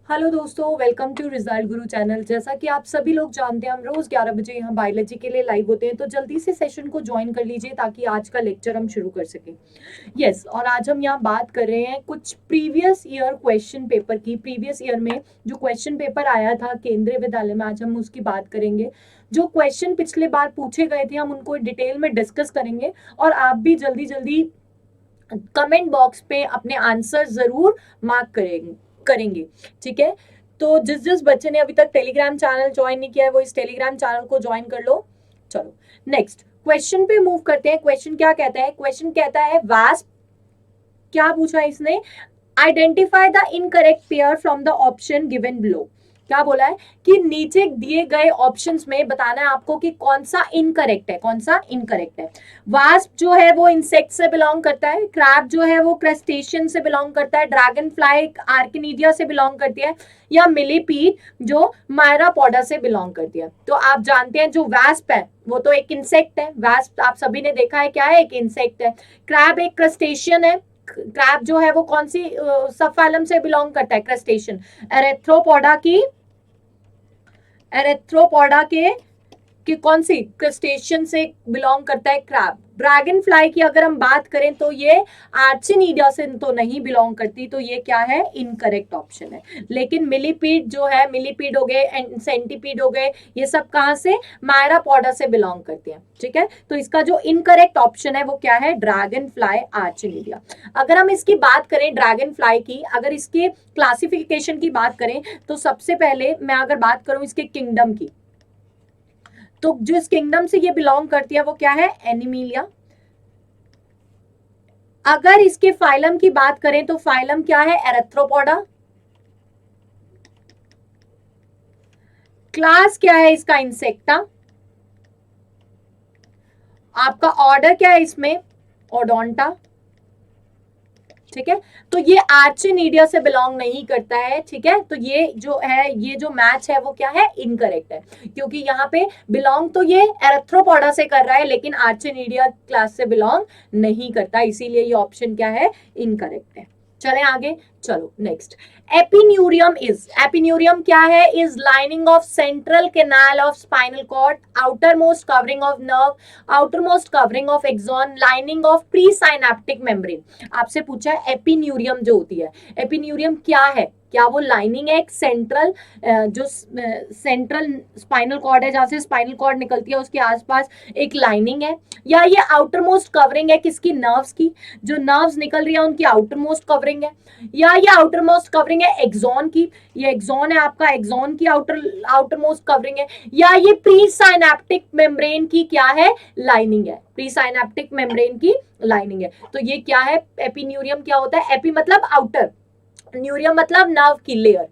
Hello दोस्तों, welcome to result Guru channel. जैसा कि आप सभी लोग जानते हैं, हम रोज 11 बजे यहाँ बायोलॉजी के लिए लाइव होते हैं, तो जल्दी से सेशन को ज्वाइन कर लीजिए ताकि आज का लेक्चर हम शुरू कर सकें। यस, और आज हम यहाँ बात कर रहे हैं कुछ प्रीवियस ईयर क्वेश्चन पेपर की। प्रीवियस ईयर में जो क्वेश्चन पेपर आया था केंद्रीय विद्यालय में, आज हम उसकी बात करेंगे। जो क्वेश्चन पिछले बार पूछे गए थे, हम उनको डिटेल में डिस्कस करेंगे। और आप भी जल्दी जल्दी कमेंट बॉक्स पे अपने आंसर जरूर मार्क करेंगे। ठीक है, तो जिस जिस बच्चे ने अभी तक टेलीग्राम चैनल ज्वाइन नहीं किया है, वो इस टेलीग्राम चैनल को ज्वाइन कर लो। चलो नेक्स्ट क्वेश्चन पे मूव करते हैं। क्वेश्चन क्या कहता है? क्वेश्चन कहता है वास्प, क्या पूछा है इसने? Identify the incorrect pair from the option given below. क्या बोला है कि नीचे दिए गए ऑप्शंस में बताना है आपको कि कौन सा इनकरेक्ट है, कौन सा इनकरेक्ट है। वास्प जो है वो इंसेक्ट से बिलोंग करता है, क्रैब जो है वो क्रस्टेशियन से बिलोंग करता है, ड्रैगन फ्लाई आर्किनीडिया से बिलोंग करती है, या मिलीपीड जो मायरापोडा से बिलोंग करती है। तो आप जानते हैं जो वास्प है वो तो एक इंसेक्ट है। वास्प आप सभी ने देखा है क्या है, एक इंसेक्ट है। क्रैब एक क्रस्टेशियन है। क्रैब जो है वो कौन सी सबफाइलम से बिलोंग करता है? क्रस्टेशियन। एरेथ्रोपोडा के कौन सी क्रस्टेशियन से बिलोंग करता है? क्रैब। ड्रैगन फ्लाई की अगर हम बात करें तो ये आर्चिनीडिया से तो नहीं बिलोंग करती, तो ये क्या है? इनकरेक्ट ऑप्शन है। लेकिन मिलीपीड जो है, मिलीपीड हो गए, सेंटीपीड हो गए, ये सब कहां से? मायरापोडा से बिलोंग करते हैं। ठीक है, तो इसका जो इनकरेक्ट ऑप्शन है वो क्या है? ड्रैगन फ्लाई आर्चिनीडिया। अगर हम इसकी बात करें ड्रैगन फ्लाई की, अगर इसके क्लासिफिकेशन की बात करें तो सबसे पहले मैं अगर बात करूं इसके किंगडम की, तो जिस किंगडम से ये बिलोंग करती है वो क्या है? एनिमीलिया। अगर इसके फाइलम की बात करें तो फाइलम क्या है? एरेथ्रोपोडा। क्लास क्या है इसका? इंसेक्टा। आपका ऑर्डर क्या है इसमें? ओडोंटा। ठीक है, तो ये आर्चिनीडिया से बिलोंग नहीं करता है। ठीक है, तो ये जो है, ये जो मैच है वो क्या है? इनकरेक्ट है, क्योंकि यहाँ पे बिलोंग तो ये एरेथ्रोपोडा से कर रहा है लेकिन आर्चिनीडिया क्लास से बिलोंग नहीं करता, इसीलिए ये ऑप्शन क्या है? इनकरेक्ट है। चलें आगे। चलो नेक्स्ट, एपिन्यूरियम क्या है? Is lining of central canal of spinal cord, outermost covering of nerve, outermost covering of axon, lining of presynaptic membrane. आपसे पूछा है एपिन्यूरियम जो होती है, एपिन्यूरियम क्या है? क्या वो लाइनिंग है एक सेंट्रल, जो सेंट्रल स्पाइनल कॉर्ड है, जहां से स्पाइनल कॉर्ड निकलती है उसके आसपास एक लाइनिंग है, या ये आउटर मोस्ट कवरिंग है किसकी? नर्व्स की। जो नर्व्स निकल रही है उनकी आउटर मोस्ट कवरिंग है, या ये आउटर मोस्ट कवरिंग है एक्सॉन की, ये एक्सॉन है आपका, एक्सॉन की आउटर मोस्ट कवरिंग है, या ये प्री साइनेप्टिक मेम्ब्रेन की क्या है? लाइनिंग है। प्री साइनेप्टिक मेम्ब्रेन की लाइनिंग है। तो ये क्या है? एपिन्यूरियम क्या होता है? एपी मतलब आउटर, न्यूरियम मतलब नर्व की लेयर।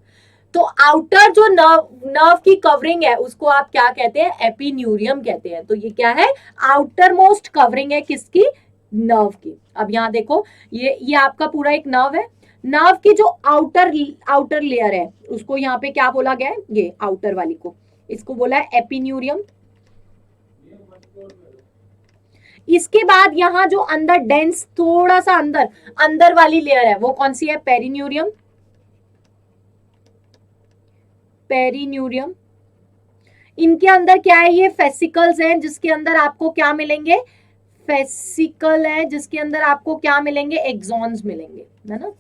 तो आउटर जो नर्व की कवरिंग है उसको आप क्या कहते हैं? एपिन्यूरियम कहते हैं। तो ये क्या है? आउटर मोस्ट कवरिंग है किसकी? नर्व की। अब यहाँ देखो, ये आपका पूरा एक नर्व है। नर्व की जो आउटर लेयर है उसको यहाँ पे क्या बोला गया है? ये आउटर वाली को, इसको बोला है एपिन्यूरियम। इसके बाद यहाँ जो अंदर डेंस, थोड़ा सा अंदर अंदर वाली लेयर है वो कौन सी है? पेरिन्यूरियम। पेरिन्यूरियम। इनके अंदर क्या है? ये फेसिकल्स हैं जिसके अंदर आपको क्या मिलेंगे? फेसिकल है जिसके अंदर आपको क्या मिलेंगे? एक्सॉन्स मिलेंगे, है ना,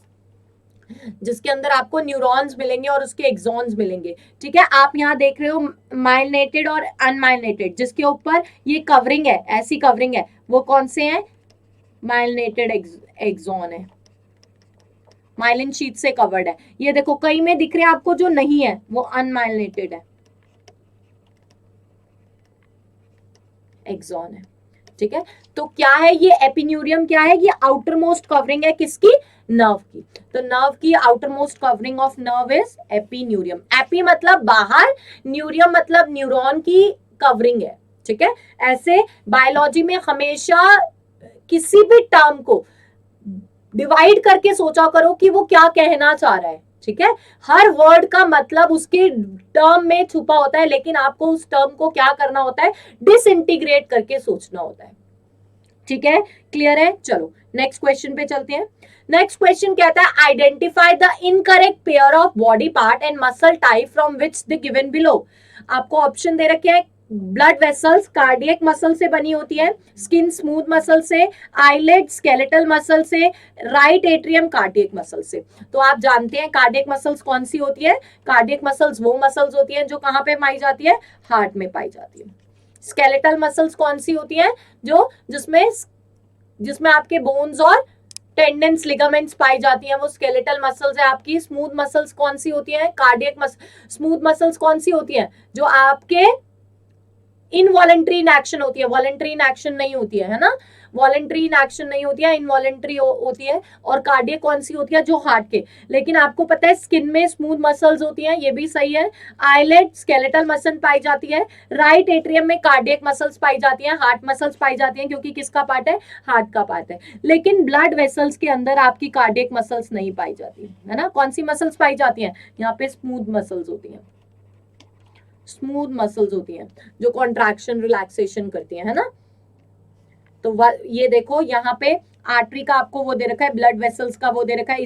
जिसके अंदर आपको न्यूरॉन्स मिलेंगे और उसके एक्सॉन्स मिलेंगे। ठीक है, आप यहाँ देख रहे हो माइलिनेटेड और अनमाइलिनेटेड, जिसके ऊपर ये कवरिंग है, ऐसी कवरिंग है, वो कौन से हैं? माइलिनेटेड एक्सॉन है, माइलिन शीट से कवर्ड है। ये देखो कई में दिख रहे हैं आपको, जो नहीं है वो अनमाइलिनेटेड है, एक्सॉन है। ठीक है, तो क्या है ये? एपिन्यूरियम क्या है? ये आउटर मोस्ट कवरिंग है किसकी? नर्व की। तो नर्व की outer most covering of nerve is epineurium. AP मतलब बाहर, न्यूरियम मतलब न्यूरॉन की कवरिंग है। ठीक है, ऐसे बायोलॉजी में हमेशा किसी भी टर्म को डिवाइड करके सोचा करो कि वो क्या कहना चाह रहा है। ठीक है, हर वर्ड का मतलब उसके टर्म में छुपा होता है, लेकिन आपको उस टर्म को क्या करना होता है? डिसइंटीग्रेट करके सोचना होता है। ठीक है, क्लियर है? चलो नेक्स्ट क्वेश्चन पे चलते हैं। नेक्स्ट क्वेश्चन कहता है identify the incorrect pair of body part and muscle type from which the given below. आपको ऑप्शन दे रखे हैं, ब्लड वेसल्स कार्डियक मसल से बनी होती है, स्किन स्मूथ मसल से, आईलेट स्केलेटल मसल से, राइट एट्रियम कार्डियक मसल से। तो आप जानते हैं कार्डियक मसल्स कौन सी होती है, कार्डियक मसल्स वो मसल्स होती हैं जो कहां पे पाई जाती है, हार्ट में पाई जाती है। स्केलेटल मसल्स कौन सी होती है, जो जिसमें आपके बोन्स और टेंडेंस लिगामेंट्स पाई जाती हैं, वो स्केलेटल मसल्स है आपकी। स्मूथ मसल्स कौन सी होती हैं, कार्डियक स्मूथ मसल्स कौन सी होती हैं, जो आपके इनवॉलेंट्री इन एक्शन होती है, वॉलेंट्री इन एक्शन नहीं होती है ना, वॉलेंट्री इन एक्शन नहीं होती है, इनवॉलेंट्री होती है। और कार्डियक कौन सी होती है, जो हार्ट के। लेकिन आपको पता है स्किन में स्मूथ मसल्स होती हैं, ये भी सही है। आईलेट स्केलेटल मसल पाई जाती है, राइट एट्रियम में कार्डियक मसल्स पाई जाती हैं, हार्ट मसल्स पाई जाती हैं, क्योंकि किसका पार्ट है, हार्ट का पार्ट है। लेकिन ब्लड वेसल्स के अंदर आपकी कार्डियक मसल्स नहीं पाई जाती है ना। कौन सी मसल्स पाई जाती हैं, यहाँ पे स्मूथ मसल्स होती हैं, स्मूथ मसल्स होती हैं जो कॉन्ट्रैक्शन रिलैक्सेशन करती हैं, है ना। तो ये देखो यहाँ पे आर्टरी का आपको वो दे रखा है, ब्लड वेसल्स का वो दे रखा है।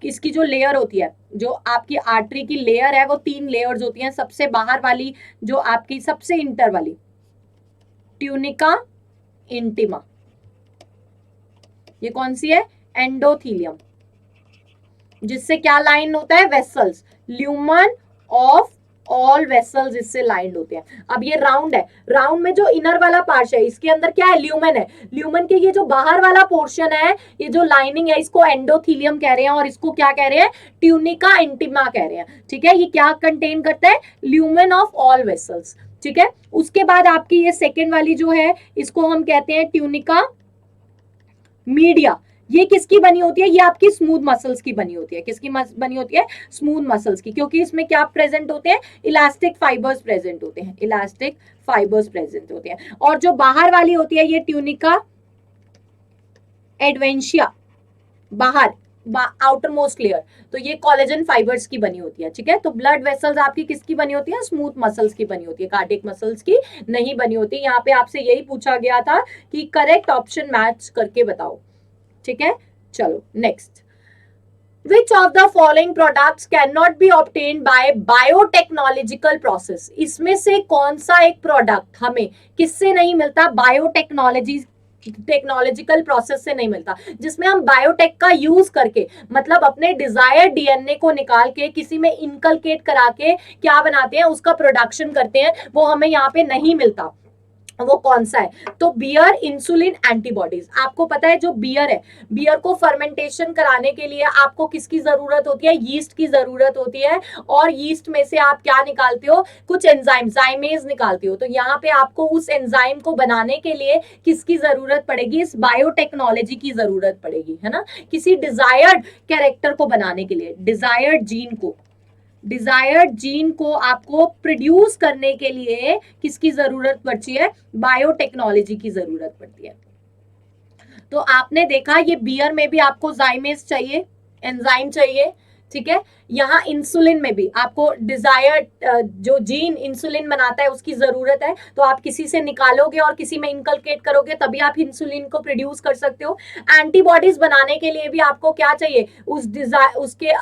इसकी जो लेयर होती है, जो आपकी आर्टरी की लेयर है, वो 3 लेयर्स होती हैं। सबसे बाहर वाली जो आपकी सबसे इंटर वाली, ट्यूनिका इंटिमा, ये कौन सी है, एंडोथीलियम, जिससे क्या लाइन होता है, vessels, lumen of all vessels इससे लाइंड होते हैं। अब ये राउंड है, राउंड में जो इनर वाला पार्ट है, इसके अंदर क्या है, ल्यूमन है। ल्यूमन के ये जो बाहर वाला पोर्शन है, ये जो लाइनिंग है, इसको एंडोथीलियम कह रहे हैं, और इसको क्या कह रहे हैं, ट्यूनिका इंटिमा कह रहे हैं। ठीक है, ये क्या कंटेन करता है, ल्यूमन ऑफ ऑल वेसल्स। ठीक है, उसके बाद आपकी ये सेकेंड वाली जो है, इसको हम कहते हैं ट्यूनिका मीडिया। ये किसकी बनी होती है, ये आपकी स्मूथ मसल्स की बनी होती है। किसकी बनी होती है, स्मूथ मसल्स की, क्योंकि इसमें क्या प्रेजेंट होते हैं, इलास्टिक फाइबर्स प्रेजेंट होते हैं, इलास्टिक फाइबर्स प्रेजेंट होते हैं। और जो बाहर वाली होती है, ये ट्यूनिका एडवेंशिया, बाहर आउटर मोस्ट लेयर, तो ये कोलेजन फाइबर्स की बनी होती है। ठीक है, तो ब्लड वेसल्स आपकी किसकी बनी होती है, स्मूथ मसल्स की बनी होती है, कार्डियक मसल्स की नहीं बनी होती। यहाँ पे आपसे यही पूछा गया था कि करेक्ट ऑप्शन मैच करके बताओ। ठीक है, चलो next, Which of the following products cannot be obtained by biotechnological process? इसमें से कौन सा एक प्रोडक्ट हमें किससे नहीं मिलता, टेक्नोलॉजिकल प्रोसेस से नहीं मिलता, जिसमें हम बायोटेक का यूज करके, मतलब अपने डिजायर्ड डीएनए को निकाल के किसी में इनकलकेट करा के क्या बनाते हैं, उसका प्रोडक्शन करते हैं, वो हमें यहाँ पे नहीं मिलता। वो कौन सा है, तो बियर इंसुलिन एंटीबॉडीज। आपको पता है जो बियर है, बियर को फर्मेंटेशन कराने के लिए आपको किसकी जरूरत होती है, यीस्ट की जरूरत होती है। और यीस्ट में से आप क्या निकालते हो, कुछ एंजाइम, जाइमेज निकालते हो। तो यहाँ पे आपको उस एंजाइम को बनाने के लिए किसकी जरूरत पड़ेगी, इस बायोटेक्नोलॉजी की जरूरत पड़ेगी, है ना। किसी डिजायर्ड कैरेक्टर को बनाने के लिए, डिजायर्ड जीन को आपको प्रोड्यूस करने के लिए किसकी जरूरत पड़ती है, बायोटेक्नोलॉजी की जरूरत पड़ती है। तो आपने देखा ये बियर में भी आपको जाइमेस चाहिए, एंजाइम चाहिए। ठीक है, यहाँ इंसुलिन में भी आपको डिजायर्ड जो जीन इंसुलिन बनाता है उसकी जरूरत है। तो आप किसी से निकालोगे और किसी में इनकलकेट करोगे, तभी आप इंसुलिन को प्रोड्यूस कर सकते हो। एंटीबॉडीज बनाने के लिए भी आपको क्या चाहिए, उसके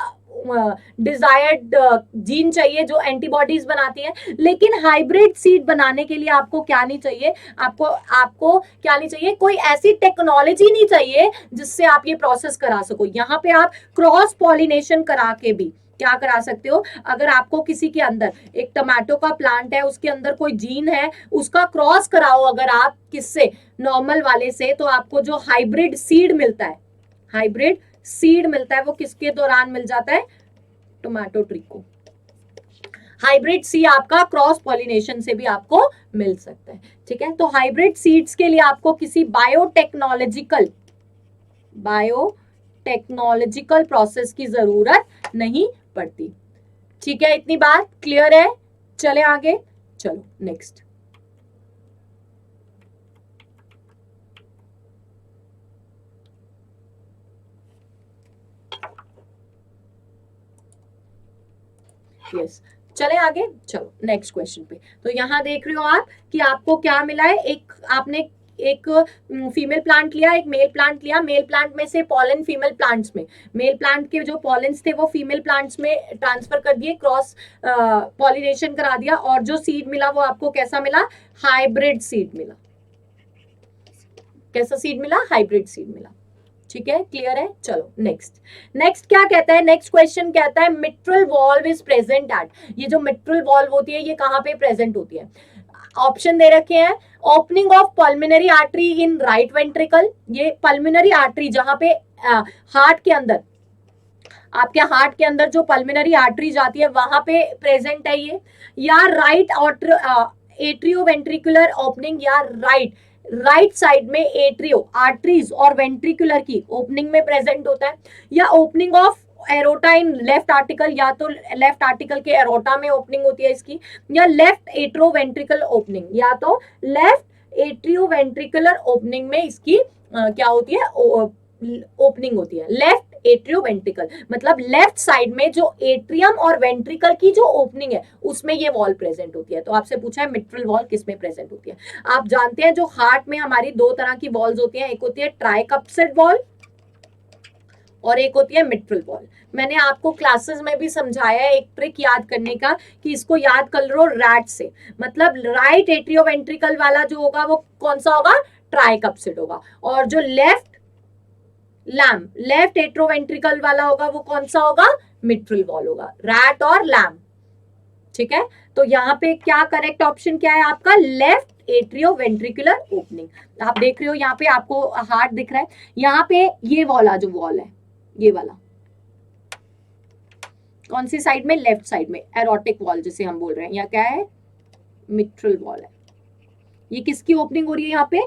डिजायर्ड जीन चाहिए जो एंटीबॉडीज बनाती है। लेकिन हाइब्रिड सीड बनाने के लिए आपको क्या नहीं चाहिए, आपको क्या नहीं चाहिए, कोई ऐसी टेक्नोलॉजी नहीं चाहिए जिससे आप ये प्रोसेस करा सको। यहाँ पे आप क्रॉस पॉलिनेशन करा के भी क्या करा सकते हो। अगर आपको किसी के अंदर एक टमाटो का प्लांट है, उसके अंदर कोई जीन है, उसका क्रॉस कराओ अगर आप किससे, नॉर्मल वाले से, तो आपको जो हाइब्रिड सीड मिलता है, हाइब्रिड सीड मिलता है, वो किसके दौरान मिल जाता है, टोमेटो ट्री को। हाइब्रिड सी आपका क्रॉस पॉलिनेशन से भी आपको मिल सकता है। ठीक है, तो हाइब्रिड सीड्स के लिए आपको किसी बायोटेक्नोलॉजिकल प्रोसेस की जरूरत नहीं पड़ती। ठीक है, इतनी बात क्लियर है। चले आगे, चलो नेक्स्ट। यस, चले आगे, चलो नेक्स्ट क्वेश्चन पे। तो यहां देख रहे हो आप कि आपको क्या मिला है, एक आपने एक फीमेल प्लांट लिया, एक मेल प्लांट लिया, मेल प्लांट में से पॉलन फीमेल प्लांट्स में, मेल प्लांट के जो पॉलन्स थे वो फीमेल प्लांट्स में ट्रांसफर कर दिए, क्रॉस पॉलिनेशन करा दिया, और जो सीड मिला वो आपको कैसा मिला, हाइब्रिड सीड मिला। कैसा सीड मिला, हाइब्रिड सीड मिला। ठीक है, क्लियर है। चलो नेक्स्ट क्या कहता है, नेक्स्ट क्वेश्चन कहता है mitral valve is present at, ये जो मिट्रल वॉल्व होती है ये कहां पे प्रेजेंट होती है, ऑप्शन दे रखे हैं, opening of pulmonary artery in right ventricle, ये पल्मोनरी आर्टरी जहां पे हार्ट के अंदर, आपके हार्ट के अंदर जो पल्मोनरी आर्टरी जाती है वहां पे प्रेजेंट है ये, या राइट एट्रियोवेंट्रिकुलर ओपनिंग, या राइट साइड में एट्रियो आर्टरीज और वेंट्रिकुलर की ओपनिंग में प्रेजेंट होता है, या opening of aorta in left article, या तो लेफ्ट आर्टिकल के एरोटा में ओपनिंग होती है इसकी, या लेफ्ट एट्रोवेंट्रिकल ओपनिंग, या तो लेफ्ट एट्रियोवेंट्रिकुलर ओपनिंग में इसकी क्या होती है, ओपनिंग होती है। लेफ्ट एट्रियोवेंट्रिकल मतलब लेफ्ट साइड में जो एट्रियम और वेंट्रिकल की जो ओपनिंग है उसमें ये वॉल प्रेजेंट होती है। तो आपसे पूछा है मिट्रल वॉल किस में प्रेजेंट होती है। आप जानते हैं जो हार्ट में हमारी दो तरह की वॉल्स होती हैं, एक होती है ट्राइकप्सिड वॉल और एक होती है मिट्रल वॉल। मैंने आपको क्लासेस में भी समझाया है एक ट्रिक याद करने का कि इसको याद कर लो रैट से, मतलब राइट एट्रियोवेंट्रिकल वाला जो होगा वो कौन सा होगा, ट्राइकप्सिड होगा, और जो लेफ्ट एट्रोवेंट्रिकल वाला होगा वो कौन सा होगा, मिट्रल वॉल होगा, रैट और लैम। ठीक है, तो यहाँ पे क्या करेक्ट ऑप्शन क्या है आपका, लेफ्ट एट्रियोवेंट्रिकुलर ओपनिंग। आप देख रहे हो यहाँ पे आपको हार्ट दिख रहा है, यहाँ पे ये वाला जो वॉल है, ये वाला कौन सी साइड में, लेफ्ट साइड में, एरोटिक वॉल जिसे हम बोल रहे हैं, यहाँ क्या है, मिट्रल वॉल है। ये किसकी ओपनिंग हो रही है यहाँ पे,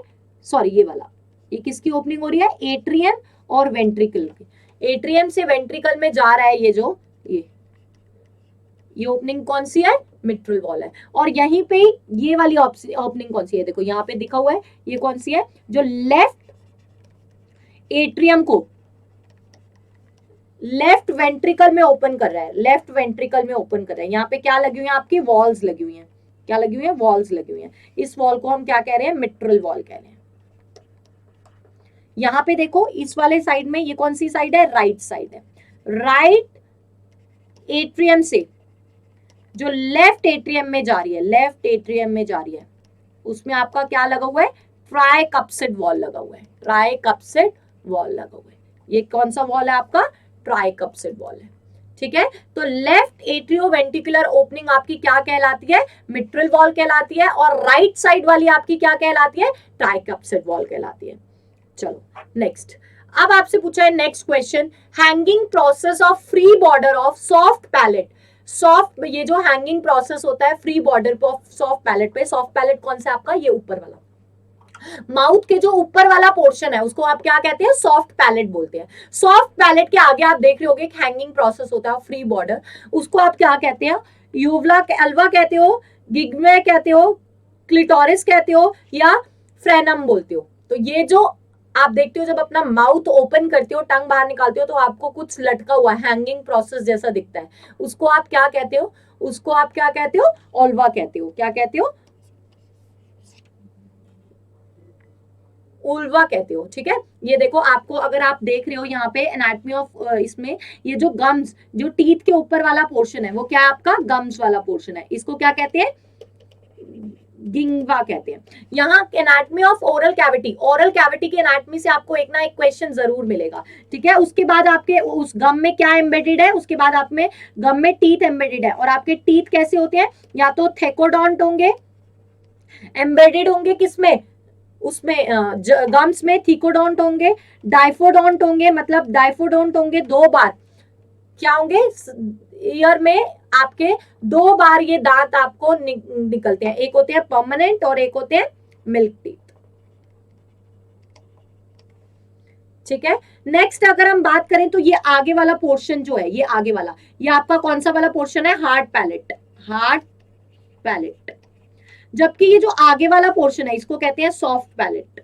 सॉरी ये वाला, ये किसकी ओपनिंग हो रही है, एट्रियम और वेंट्रिकल की, एट्रियम से वेंट्रिकल में जा रहा है ये जो ये ओपनिंग कौन सी है, मिट्रल वॉल है। और यहीं पे ये वाली ओपनिंग कौन सी है, देखो यहाँ पे दिखा हुआ है, ये कौन सी है, जो लेफ्ट एट्रियम को लेफ्ट वेंट्रिकल में ओपन कर रहा है, लेफ्ट वेंट्रिकल में ओपन कर रहा है। यहाँ पे क्या लगी हुई है आपकी, वॉल्स लगी हुई है, क्या लगी हुई है, वॉल्स लगी हुई है। इस वॉल को हम क्या कह रहे हैं, मिट्रल वॉल कह रहे हैं। यहाँ पे देखो इस वाले साइड में ये कौन सी साइड है, राइट साइड है। राइट एट्रियम से जो लेफ्ट एट्रियम में जा रही है, लेफ्ट एट्रियम में जा रही है, उसमें आपका क्या लगा हुआ है, ट्राइकप्सिड वॉल लगा हुआ है, ट्राइकप्सिड वॉल लगा हुआ है। ये कौन सा वॉल है आपका, ट्राइकप्सिड वॉल है। ठीक है, तो लेफ्ट एट्रियोवेंट्रिकुलर ओपनिंग आपकी क्या कहलाती है, मिट्रल वॉल कहलाती है, और राइट साइड वाली आपकी क्या कहलाती है, ट्राइकप्सिड वॉल कहलाती है। चलो नेक्स्ट, अब आपसे पूछा है next question, hanging process of free border of soft palate. Soft, ये जो हैंगिंग प्रोसेस होता है फ्री बॉर्डर पे सॉफ्ट पैलेट पे, सॉफ्ट पैलेट कौन सा आपका, ये ऊपर वाला, माउथ के जो ऊपर वाला पोर्शन है उसको आप क्या कहते हैं, सॉफ्ट पैलेट बोलते हैं। सॉफ्ट पैलेट के आगे आप देख रहे होगे एक हैंगिंग प्रोसेस होता है फ्री बॉर्डर, उसको आप क्या कहते हैं, यूवला अल्वा कहते हो, गिग्मे कहते हो, क्लिटोरिस कहते हो, या फ्रेनम बोलते हो। तो ये जो आप देखते हो जब अपना माउथ ओपन करते हो, टंग बाहर निकालते हो, तो आपको कुछ लटका हुआ हैंगिंग प्रोसेस जैसा दिखता है, उसको आप क्या कहते हो, उसको आप क्या कहते हो, ओल्वा कहते हो। क्या कहते हो, उल्वा कहते हो। ठीक है, ये देखो आपको, अगर आप देख रहे हो यहाँ पे एनाटॉमी ऑफ इसमें ये जो गम्स, जो टीथ के ऊपर वाला पोर्शन है वो क्या है आपका, गम्स वाला पोर्शन है, इसको क्या कहते हैं, गिंगवा कहते हैं। यहाँ anatomy of oral cavity, oral cavity की एनाटॉमी से आपको एक ना एक क्वेश्चन जरूर मिलेगा। ठीक है, उसके बाद आपके उस गम में क्या एम्बेडेड है, उसके बाद आप में गम में टीथ एम्बेडेड है, और आपके टीथ कैसे होते हैं, या तो थेकोडोंट होंगे, एम्बेडेड होंगे किसमें, उसमें गम्स में थीकोडोंट होंगे, डाइफोडोंट होंगे, मतलब डाइफोडोंट होंगे दो बार, क्या होंगे, ईयर में आपके दो बार ये दांत आपको निकलते हैं, एक होते हैं परमानेंट और एक होते हैं मिल्क टीथ। ठीक है, नेक्स्ट अगर हम बात करें तो ये आगे वाला पोर्शन जो है, ये आगे वाला, ये आपका कौन सा वाला पोर्शन है, हार्ड पैलेट, हार्ड पैलेट। जबकि ये जो आगे वाला पोर्शन है इसको कहते हैं सॉफ्ट पैलेट,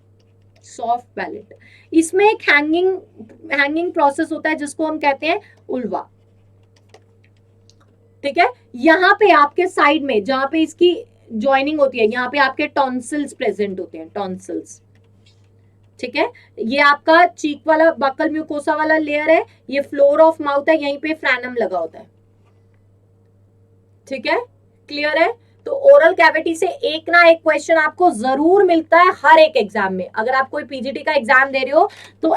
सॉफ्ट पैलेट। इसमें एक हैंगिंग प्रोसेस होता है जिसको हम कहते हैं उल्वा। ठीक है, यहाँ पे आपके साइड में जहां पे इसकी ज्वाइनिंग होती है, यहाँ पे आपके टॉन्सिल्स प्रेजेंट होते हैं, टॉन्सिल्स। ठीक है, ये आपका चीक वाला बकल म्यूकोसा वाला लेयर है, ये फ्लोर ऑफ माउथ है, यहीं पे फ्रैनम लगा होता है। ठीक है, क्लियर है। तो ओरल कैविटी से एक ना एक क्वेश्चन आपको जरूर मिलता है हर एक एग्जाम में। अगर आप कोई पीजीटी का एग्जाम दे रहे हो तो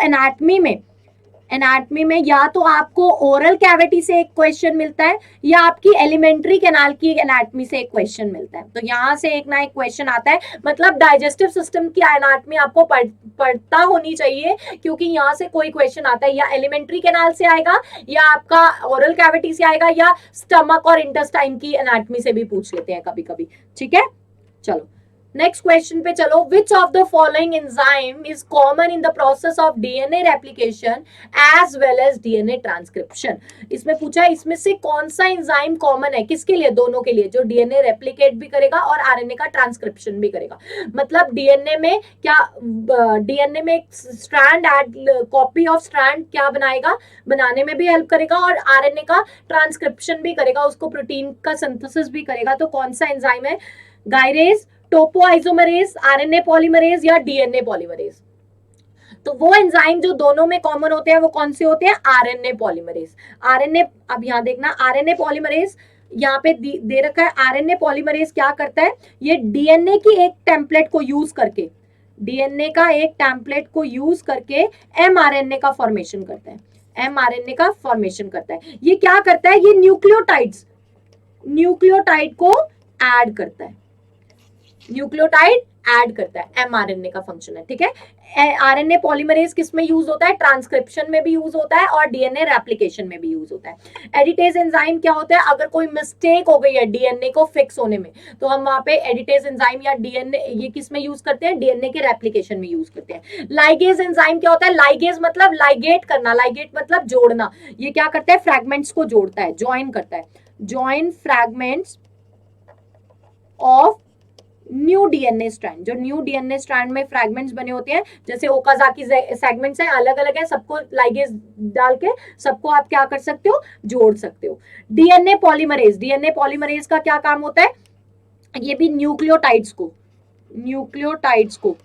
एनाटमी में या तो आपको ओरल कैविटी से एक क्वेश्चन मिलता है या आपकी एलिमेंट्री कैनाल की एनाटमी से एक क्वेश्चन मिलता है। तो यहां से एक ना एक क्वेश्चन आता है, मतलब डाइजेस्टिव सिस्टम की एनाटमी आपको पढ़ता होनी चाहिए, क्योंकि यहां से कोई क्वेश्चन आता है, या एलिमेंट्री कैनाल से आएगा या आपका ओरल कैविटी से आएगा या स्टमक और इंटेस्टाइन की एनाटमी से भी पूछ लेते हैं कभी कभी। ठीक है, चलो नेक्स्ट क्वेश्चन पे चलो। Which of the following enzyme is common in the process of DNA replication as well as DNA transcription. इसमें पूछा है इसमें से कौन सा एंजाइम कॉमन है, किसके लिए, दोनों के लिए, जो डीएनए रेप्लिकेट भी करेगा और आरएनए का ट्रांसक्रिप्शन भी करेगा। मतलब डीएनए में क्या, डीएनए में एक स्ट्रैंड कॉपी ऑफ स्ट्रैंड क्या बनाएगा, बनाने में भी हेल्प करेगा और आरएनए का ट्रांसक्रिप्शन भी करेगा, उसको प्रोटीन का सिंथेसिस भी करेगा। तो कौन सा एंजाइम है, गायरेज, टोपोआइसोमरेज, आरएनए पॉलीमरेज या डीएनए पॉलीमरेज। तो वो एंजाइम जो दोनों में कॉमन होते हैं वो कौन से होते हैं, आरएनए पॉलीमरेज। आरएनए, अब यहां देखना, आरएनए पॉलीमरेज यहाँ पे दे रखा है। आरएनए पॉलीमरेज क्या करता है, ये डीएनए की एक टेम्पलेट को यूज करके, डीएनए का एक टेम्पलेट को यूज करके एमआरएनए का फॉर्मेशन करता है, एमआरएनए का फॉर्मेशन करता है। ये क्या करता है, ये न्यूक्लियोटाइड को ऐड करता है, न्यूक्लियोटाइड ऐड करता है, एमआरएनए का फंक्शन है। ठीक है, आरएनए पॉलीमरेज किस में यूज होता है, ट्रांसक्रिप्शन में भी यूज होता है और डीएनए रेप्लिकेशन में भी यूज होता है। एडिटेज एंजाइम क्या होता है, अगर कोई मिस्टेक हो गई है डीएनए को फिक्स होने में तो हम वहां पे एडिटेज एंजाइम या डीएनए, ये किस में यूज करते हैं, डीएनए के रेप्लिकेशन में यूज करते हैं। लाइगेज एंजाइम क्या होता है, लाइगेज मतलब लाइगेट करना, लाइगेट मतलब जोड़ना। ये क्या करता है, फ्रैगमेंट्स को जोड़ता है, ज्वाइन करता है, join fragments of new DNA strand. जो न्यू डीएनए स्ट्रैंड में फ्रैगमेंट्स बने होते हैं, जैसे ओकाजाकी सेगमेंट्स हैं, अलग अलग है, सबको लाइगेज डाल के सबको आप क्या कर सकते हो, जोड़ सकते हो। डीएनए पॉलीमरेज, डीएनए पॉलीमरेज का क्या काम होता है, ये भी न्यूक्लियोटाइड्स को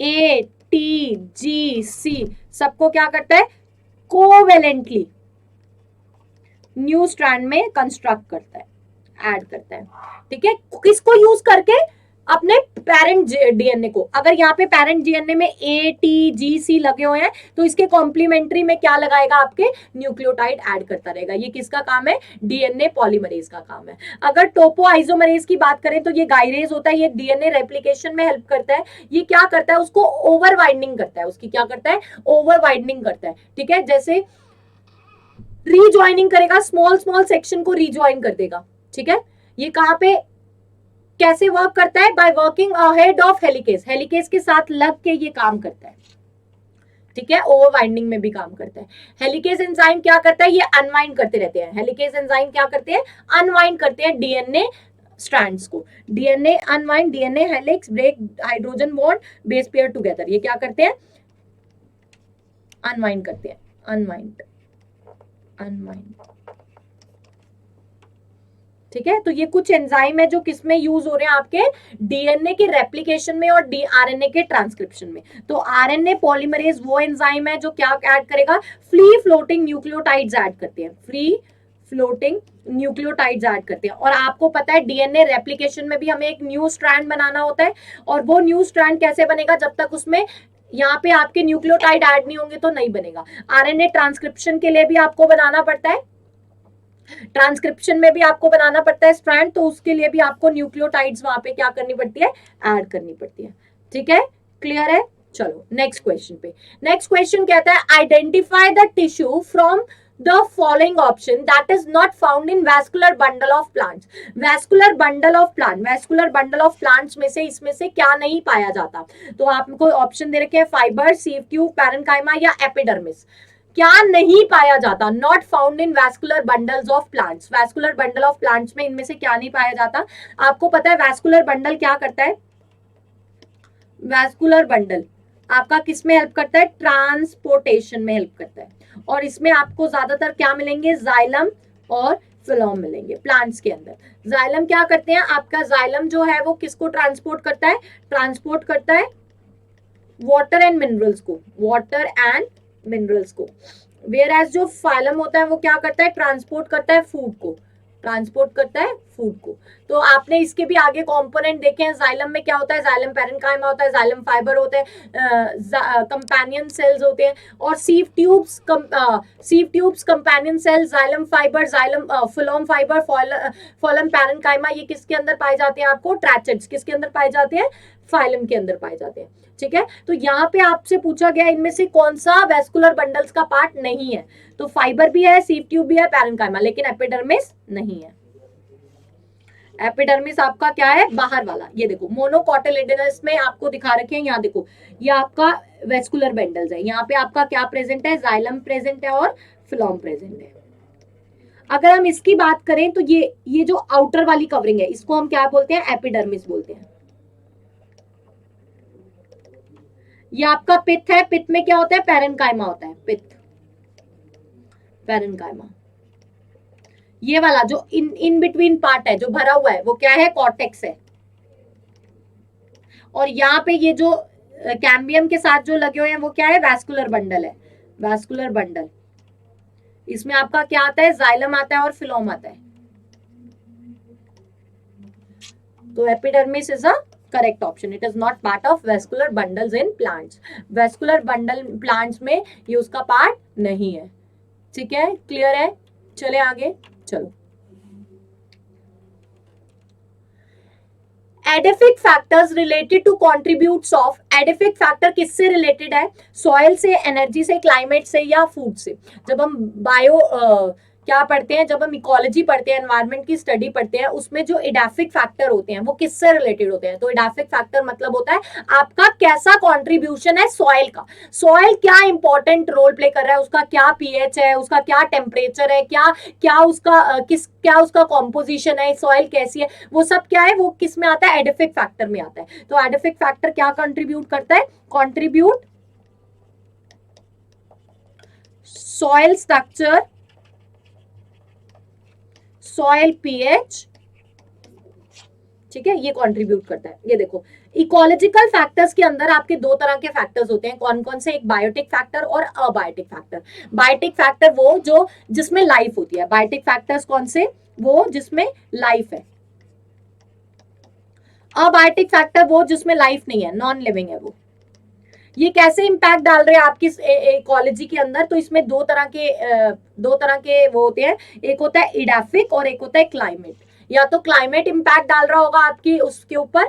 ए टी जी सी सबको क्या करता है, कोवेलेंटली न्यू स्ट्रैंड में कंस्ट्रक्ट करता है, ऐड करता है। ठीक है, किसको यूज करके, अपने पेरेंट डीएनए को। अगर यहाँ पे पेरेंट डीएनए में ए टी जी सी लगे हुए हैं तो इसके कॉम्प्लीमेंट्री में क्या लगाएगा, आपके न्यूक्लियोटाइड ऐड करता रहेगा। ये किसका काम है, डीएनए पॉलीमरेज का काम है। अगर टोपोआइसोमरेज की बात करें तो ये गायरेज होता है, ये डीएनए रेप्लिकेशन में हेल्प करता है। ये क्या करता है, उसको ओवर वाइंडिंग करता है, उसकी क्या करता है, ओवर वाइंडिंग करता है। ठीक है, जैसे रीजॉइनिंग करेगा, स्मॉल स्मॉल सेक्शन को रीजॉइन कर देगा। ठीक है, ये कहां पे कैसे वर्क करता है, by working ahead of helicase, helicase के साथ लग के ये काम करता है। ठीक है, ओवर वाइंडिंग में भी काम करता है। हेलिकेज एंजाइम क्या करता है, ये अनवाइंड करते रहते हैं। हेलिकेज एंजाइम क्या करते हैं, अनवाइंड करते हैं डीएनए स्ट्रैंड्स को। DNA unwind, DNA helix break hydrogen bond base pair together, ये क्या करते हैं, अनवाइंड करते हैं, अनवाइंड। ठीक है, तो ये कुछ एंजाइम है जो किसमें यूज हो रहे हैं, आपके डीएनए के रेप्लिकेशन में और आरएनए के ट्रांसक्रिप्शन में। तो आरएनए पॉलीमरेज वो एंजाइम है जो क्या ऐड करेगा, फ्री फ्लोटिंग न्यूक्लियोटाइड्स ऐड करते हैं, फ्री फ्लोटिंग न्यूक्लियोटाइड्स ऐड करते हैं। और आपको पता है डीएनए रेप्लिकेशन में भी हमें एक न्यू स्ट्रैंड बनाना होता है, और वो न्यू स्ट्रैंड कैसे बनेगा, जब तक उसमें यहाँ पे आपके न्यूक्लियोटाइड ऐड नहीं होंगे तो नहीं बनेगा। आरएनए ट्रांसक्रिप्शन के लिए भी आपको बनाना पड़ता है, ट्रांसक्रिप्शन में भी आपको बनाना पड़ता है स्ट्रैंड, तो उसके लिए भी आपको न्यूक्लियोटाइड्स वहां पे क्या करनी पड़ती है, ऐड करनी पड़ती है। ठीक है, क्लियर है। चलो नेक्स्ट क्वेश्चन पे। नेक्स्ट क्वेश्चन कहता है, identify the tissue from the following option that is not found in vascular bundle of plants. Vascular bundle of plants में से इसमें से क्या नहीं पाया जाता। तो आपको ऑप्शन दे रखे हैं, फाइबर, सीव ट्यूब, पैरेन्काइमा या एपिडर्मिस। क्या नहीं पाया जाता, not found in vascular bundles of plants. Vascular bundle of plants में इनमें से क्या नहीं पाया जाता। आपको पता है वैस्कुलर बंडल क्या करता है, वैस्कुलर बंडल आपका किस में हेल्प करता है, ट्रांसपोर्टेशन में हेल्प करता है। और इसमें आपको ज्यादातर क्या मिलेंगे, जाइलम और फिलोम मिलेंगे प्लांट्स के अंदर। जाइलम क्या करते हैं, आपका जाइलम जो है वो किसको ट्रांसपोर्ट करता है, ट्रांसपोर्ट करता है वाटर एंड मिनरल्स को, वाटर एंड मिनरल्स को। वेयर एज जो फाइलम होता है वो क्या करता है, ट्रांसपोर्ट करता है फूड को, ट्रांसपोर्ट करता है फूड को। तो आपने इसके भी आगे कंपोनेंट देखे हैं, जाइलम में क्या होता है, जाइलम पैरेन्काइमा होता है, जाइलम फाइबर होते हैं, कंपेनियन सेल्स होते हैं, और sieve tubes, companion cells, xylem fibre, xylem phloem fibre, phloem parenchyma, ये किसके अंदर पाए जाते हैं आपको, ट्रैचेट्स किसके अंदर पाए जाते हैं, फाइलम के अंदर पाए जाते हैं। ठीक है, तो यहाँ पे आपसे पूछा गया इनमें से कौन सा वेस्कुलर बंडल्स का पार्ट नहीं है, तो फाइबर भी है, सीव ट्यूब भी है, पैरेन्काइमा, लेकिन एपिडर्मिस नहीं है। एपिडर्मिस आपका क्या है, बाहर वाला, ये देखो मोनोकोटिलेडोनस में आपको दिखा रखे हैं, यहाँ देखो ये आपका वेस्कुलर बंडल्स है, यहाँ पे आपका क्या प्रेजेंट है, जाइलम प्रेजेंट है और फिलॉम प्रेजेंट है। अगर हम इसकी बात करें तो ये जो आउटर वाली कवरिंग है इसको हम क्या बोलते हैं, एपिडर्मिस बोलते हैं। ये आपका पित्त है, पित्त में क्या होता है, पैरेन्काइमा होता है, पित्त, पैरेन्काइमा। ये वाला जो इन बिटवीन पार्ट है जो भरा हुआ है वो क्या है, कॉर्टेक्स है। और यहाँ पे ये जो कैम्बियम के साथ जो लगे हुए हैं वो क्या है, वैस्कुलर बंडल है, वैस्कुलर बंडल। इसमें आपका क्या आता है, जाइलम आता है और फिलोम आता है। तो epidermis is a correct option, it is not part of vascular bundles in plants. Vascular bundle plants में ये उसका पार्ट नहीं है। ठीक है, क्लियर है, चले आगे, चलो। Edaphic factors related to contributes of, edaphic factor किससे रिलेटेड है, सॉइल से, एनर्जी से, क्लाइमेट से या फूड से। जब हम क्या पढ़ते हैं, जब हम इकोलॉजी पढ़ते हैं, एनवायरनमेंट की स्टडी पढ़ते हैं, उसमें जो एडाफिक फैक्टर होते हैं वो किससे रिलेटेड होते हैं, तो एडाफिक फैक्टर मतलब होता है आपका कैसा कॉन्ट्रीब्यूशन है सॉइल का, सॉइल क्या इंपॉर्टेंट रोल प्ले कर रहा है, उसका क्या पीएच है, उसका क्या टेम्परेचर है, क्या उसका कॉम्पोजिशन है, सॉइल कैसी है, वो सब क्या है, वो किस में आता है, एडिफिक फैक्टर में आता है। तो एडिफिक फैक्टर क्या कंट्रीब्यूट करता है, contribute soil structure, soil pH, ठीक है, ये कंट्रीब्यूट करता है। ये देखो इकोलॉजिकल फैक्टर्स के अंदर आपके दो तरह के फैक्टर्स होते हैं, कौन कौन से, एक बायोटिक फैक्टर और अबायोटिक फैक्टर। बायोटिक फैक्टर वो जो जिसमें लाइफ होती है, बायोटिक फैक्टर्स कौन से, वो जिसमें लाइफ है। अबायोटिक फैक्टर वो जिसमें लाइफ नहीं है, नॉन लिविंग है वो। ये कैसे इंपैक्ट डाल रहे हैं आपकी इकोलॉजी के अंदर, तो इसमें दो तरह के वो होते हैं, एक होता है इडाफिक और एक होता है क्लाइमेट। या तो क्लाइमेट इंपैक्ट डाल रहा होगा आपकी उसके ऊपर,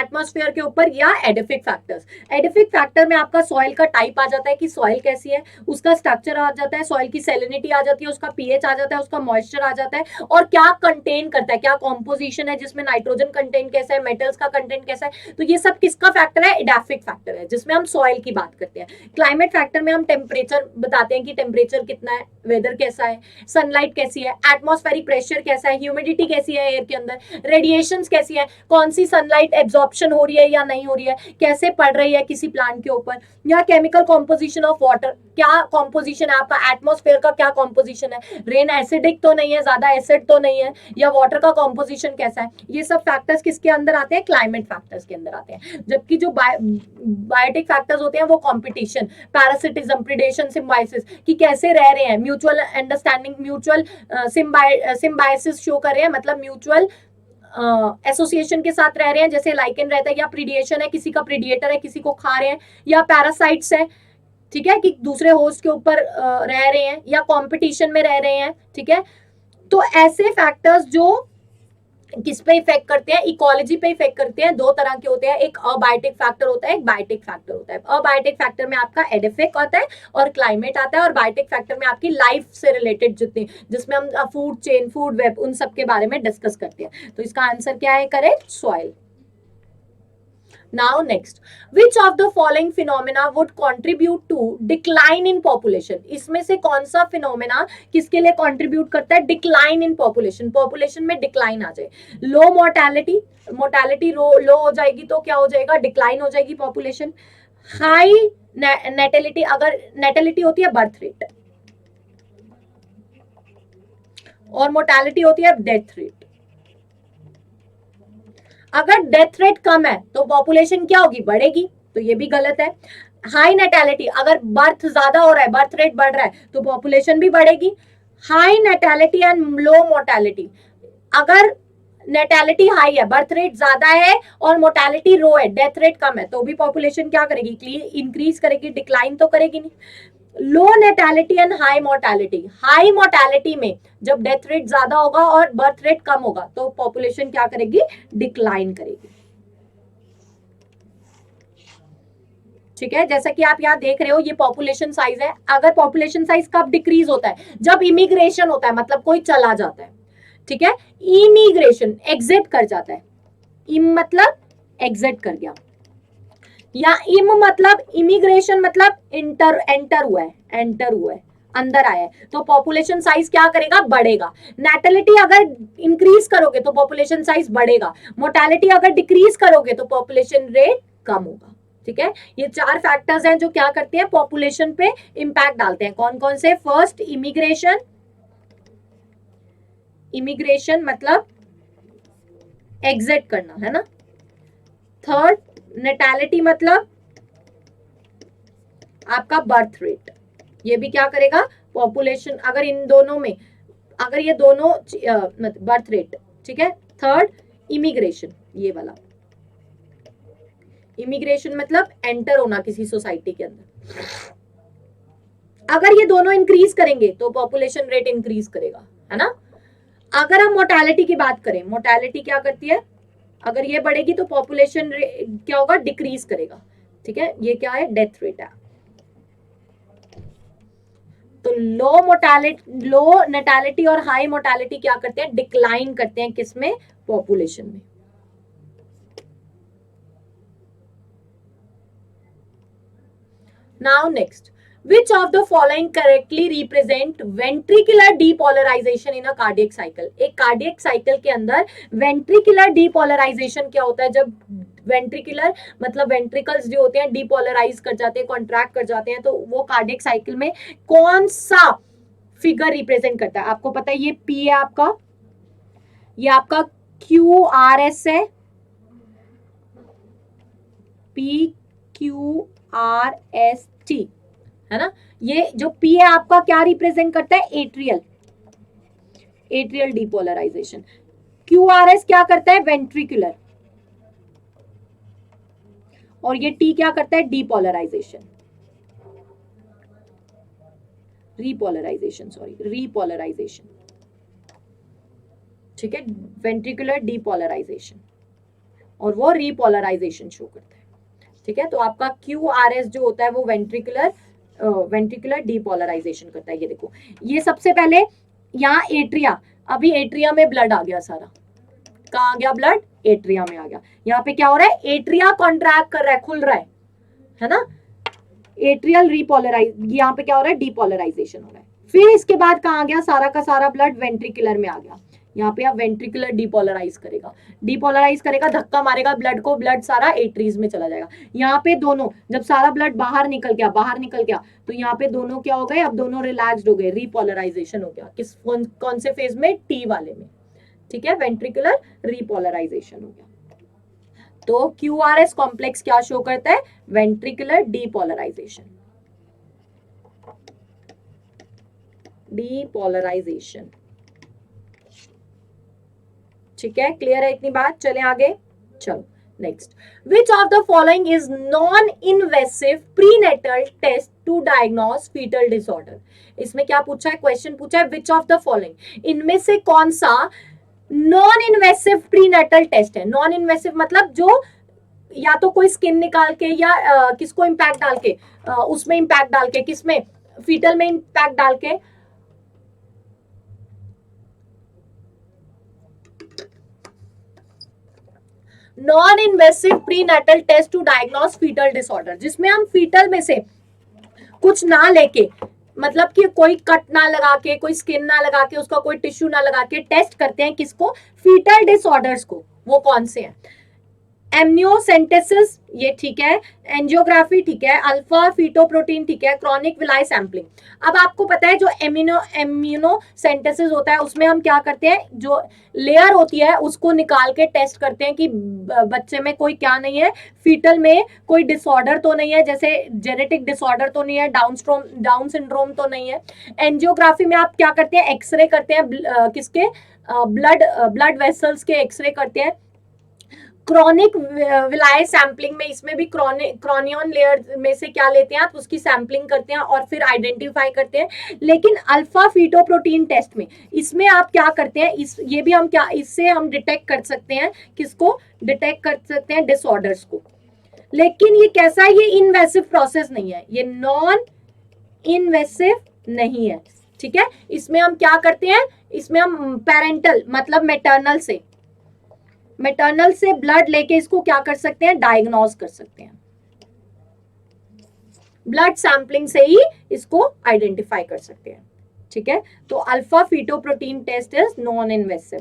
एटमॉस्फेयर के ऊपर, या एडिफिक फैक्टर्स। एडिफिक फैक्टर में आपका सॉइल का टाइप आ जाता है कि सॉइल कैसी है, उसका स्ट्रक्चर आ जाता है, सॉइल की सैलिनिटी आ जाती है, उसका पीएच आ जाता है, उसका मॉइस्चर आ जाता है, और क्या कंटेन करता है, क्या कॉम्पोजिशन है, जिसमें नाइट्रोजन कंटेंट कैसा है, मेटल्स का कंटेंट कैसा है। तो ये सब किसका फैक्टर है, एडाफिक फैक्टर है, जिसमें हम सॉइल की बात करते हैं। क्लाइमेट फैक्टर में हम टेम्परेचर बताते हैं कि टेम्परेचर कितना है, वेदर कैसा है, सनलाइट कैसी है, एटमॉस्फेरिक प्रेशर कैसा है, ह्यूमिडिटी कैसी है एयर के अंदर, रेडिएशंस कैसी है, कौन सी सनलाइट एब्जॉर्प्शन हो रही है या नहीं हो रही है, कैसे पड़ रही है किसी प्लांट के ऊपर, या केमिकल कॉम्पोजिशन ऑफ वाटर, क्या कॉम्पोजिशन है आपका एटमॉस्फेयर का, क्या कॉम्पोजिशन है, रेन एसिडिक तो नहीं है, ज्यादा एसिड तो नहीं है, या वाटर का कॉम्पोजिशन कैसा है। ये सब फैक्टर्स किसके अंदर आते हैं, क्लाइमेट फैक्टर्स के अंदर आते हैं। जबकि जो बायोटिक फैक्टर्स होते हैं वो कॉम्पिटिशन, पैरासिटिज्म, प्रीडेशन, सिम्बायोसिस, कि कैसे रह रहे हैं, mutual understanding, mutual symbiosis show कर रहे हैं, मतलब म्यूचुअल एसोसिएशन के साथ रह रहे हैं, जैसे लाइकेन रहता है, या प्रीडिएशन है, किसी का प्रीडिएटर है, किसी को खा रहे हैं, या पैरासाइट्स है, ठीक है, कि दूसरे होस्ट के ऊपर रह रहे हैं, या कंपटीशन में रह रहे हैं। ठीक है, तो ऐसे फैक्टर्स जो किस पे इफेक्ट करते हैं, इकोलॉजी पे इफेक्ट करते हैं, दो तरह के होते हैं, एक अबायोटिक फैक्टर होता है, एक बायोटिक फैक्टर होता है। अबायोटिक फैक्टर में आपका एडिफिक आता है और क्लाइमेट आता है, और बायोटिक फैक्टर में आपकी लाइफ से रिलेटेड जितने, जिसमें हम फूड चेन, फूड वेब, उन सब के बारे में डिस्कस करते हैं। तो इसका आंसर क्या है, correct, soil. Now next, which of the following phenomena would contribute to decline in population? इसमें से कौन सा फिनोमेना किसके लिए contribute करता है, decline in population, population में decline आ जाए, low mortality, mortality लो हो जाएगी तो क्या हो जाएगा, decline हो जाएगी population, high natality, अगर natality होती है birth rate और mortality होती है death rate। अगर डेथ रेट कम है तो पॉपुलेशन क्या होगी, बढ़ेगी, तो ये भी गलत है। हाई नेटेलिटी, अगर बर्थ ज्यादा हो रहा है, बर्थ रेट बढ़ रहा है, तो पॉपुलेशन भी बढ़ेगी। High natality and low mortality, अगर नेटेलिटी हाई है, बर्थ रेट ज्यादा है और मोर्टेलिटी लो है, डेथ रेट कम है, तो भी पॉपुलेशन क्या करेगी, इंक्रीज करेगी, डिक्लाइन तो करेगी नहीं। Low natality and high mortality, high mortality में जब डेथ रेट ज्यादा होगा और बर्थ रेट कम होगा तो पॉपुलेशन क्या करेगी, डिक्लाइन करेगी। ठीक है, जैसा कि आप यहाँ देख रहे हो ये पॉपुलेशन साइज है। अगर पॉपुलेशन साइज कब डिक्रीज होता है, जब इमिग्रेशन होता है, मतलब कोई चला जाता है। ठीक है, इमिग्रेशन एग्जिट कर जाता है, इम मतलब एग्जिट कर गया, या इम मतलब इमिग्रेशन मतलब एंटर हुआ है, अंदर आया है, तो पॉपुलेशन साइज क्या करेगा, बढ़ेगा। नेटेलिटी अगर इंक्रीज करोगे तो पॉपुलेशन साइज बढ़ेगा, मोर्टेलिटी अगर डिक्रीज करोगे तो पॉपुलेशन रेट कम होगा। ठीक है, ये 4 फैक्टर्स हैं जो क्या करते हैं, पॉपुलेशन पे इंपैक्ट डालते हैं। कौन कौन से, फर्स्ट इमिग्रेशन मतलब एग्जिट करना है ना। थर्ड नेटेलिटी मतलब आपका बर्थ रेट, ये भी क्या करेगा, पॉपुलेशन अगर इन दोनों में, अगर ये दोनों बर्थ रेट। ठीक है, थर्ड इमिग्रेशन, ये वाला इमिग्रेशन मतलब एंटर होना किसी सोसाइटी के अंदर, अगर ये दोनों इंक्रीज करेंगे तो पॉपुलेशन रेट इंक्रीज करेगा, है ना। अगर हम मोर्टेलिटी की बात करें, मोर्टेलिटी क्या करती है, अगर ये बढ़ेगी तो पॉपुलेशन क्या होगा, डिक्रीज करेगा। ठीक है, ये क्या है, डेथ रेट है। तो लो नेटेलिटी और हाई मोर्टेलिटी क्या करते हैं, डिक्लाइन करते हैं, किसमें, पॉपुलेशन में। Now next, which of the following correctly represent ventricular depolarization in a cardiac cycle? एक कार्डियक साइकिल के अंदर वेंट्रिकुलर डीपोलराइजेशन क्या होता है, जब वेंट्रिकुलर मतलब वेंट्रिकल्स जो होते हैं डीपोलराइज कर जाते हैं, कॉन्ट्रैक्ट कर जाते हैं, तो वो कार्डियक साइकिल में कौन सा फिगर रिप्रेजेंट करता है। आपको पता है ये पी है आपका, ये आपका क्यू आर एस है, P Q R S T, है ना। ये जो पी है आपका क्या रिप्रेजेंट करता है, atrial depolarisation. Q R S क्या करता है, वेंट्रिकुलर, और ये टी क्या करता है, डीपोलराइजेशन, रीपोलराइजेशन। ठीक है, वेंट्रिकुलर डीपोलराइजेशन और वो रीपोलराइजेशन शो करता है। ठीक है, तो आपका क्यू आर एस जो होता है वो वेंट्रिकुलर डीपोलराइजेशन करता है। ये देखो, ये सबसे पहले यहाँ एट्रिया, अभी एट्रिया में ब्लड आ गया सारा, कहाँ आ गया ब्लड, एट्रिया में आ गया। यहाँ पे क्या हो रहा है, एट्रिया कॉन्ट्रैक्ट कर रहा है, खुल रहा है ना, एट्रियल रीपोलराइज, यहाँ पे क्या हो रहा है, डीपोलराइजेशन हो रहा है। फिर इसके बाद कहाँ आ गया, सारा का सारा ब्लड वेंट्रिकुलर में आ गया। यहाँ पे आप वेंट्रिकुलर डीपोलराइज करेगा, धक्का मारेगा ब्लड को, ब्लड सारा एट्रीज में चला जाएगा। यहाँ पे दोनों, जब सारा ब्लड बाहर निकल गया तो यहाँ पे दोनों क्या हो गए, अब दोनों रिलैक्स्ड हो गए, रीपोलराइजेशन हो गया। किस कौन से फेज में, टी वाले में। ठीक है, वेंट्रिकुलर रीपोलराइजेशन हो गया। तो क्यूआरएस कॉम्प्लेक्स क्या शो करता है, वेंट्रिकुलर डीपोलराइजेशन। ठीक है, क्लियर है इतनी बात, चले आगे। चलो next, which of the following is non invasive prenatal test to diagnose fetal disorder. इसमें क्या पूछा है, क्वेश्चन पूछा है विच ऑफ द फॉलोइंग, इनमें से कौन सा नॉन इन्वेसिव प्रीनेटल टेस्ट है। नॉन इन्वेसिव मतलब जो या तो कोई स्किन निकाल के या किसको इंपैक्ट डाल के, उसमें इंपैक्ट डाल के, किसमें, फीटल में इंपैक्ट डाल के, non invasive prenatal test to diagnose fetal disorder, जिसमें हम फीटल में से कुछ ना लेके, मतलब कि कोई कट ना लगा के, कोई स्किन ना लगा के, उसका कोई टिश्यू ना लगा के टेस्ट करते हैं, किसको, फीटल डिसऑर्डर्स को। वो कौन से हैं, एम्नियोसेंटेसिस ये ठीक है, एंजियोग्राफी ठीक है, अल्फा फीटोप्रोटीन ठीक है, क्रॉनिक विलाई सैम्पलिंग। अब आपको पता है जो एम्यूनोसेंटेसिस होता है उसमें हम क्या करते हैं, जो लेयर होती है उसको निकाल के टेस्ट करते हैं कि बच्चे में कोई क्या नहीं है, फीटल में कोई डिसऑर्डर तो नहीं है, जैसे जेनेटिक डिसऑर्डर तो नहीं है, डाउन सिंड्रोम तो नहीं है। एंजियोग्राफी में आप क्या करते हैं, एक्सरे करते हैं, किसके, ब्लड वेसल्स के एक्सरे करते हैं। क्रॉनिक विलाय सैम्पलिंग में, इसमें भी क्रॉनियन लेयर में से क्या लेते हैं आप, उसकी सैम्पलिंग करते हैं और फिर आइडेंटिफाई करते हैं। लेकिन अल्फा फीटोप्रोटीन टेस्ट में, इसमें आप क्या करते हैं, ये भी हम क्या, इससे हम डिटेक्ट कर सकते हैं, किसको डिटेक्ट कर सकते हैं, डिसऑर्डर्स को। लेकिन ये कैसा है, ये इनवेसिव प्रोसेस नहीं है, ये नॉन इनवेसिव नहीं है, ठीक है। इसमें हम क्या करते हैं, इसमें हम पेरेंटल मतलब मैटरनल से ब्लड लेके इसको क्या कर सकते हैं, डायग्नोज कर सकते हैं, ब्लड सैंपलिंग से ही इसको आइडेंटिफाई कर सकते हैं, ठीक है। तो alpha fetoprotein test is non invasive.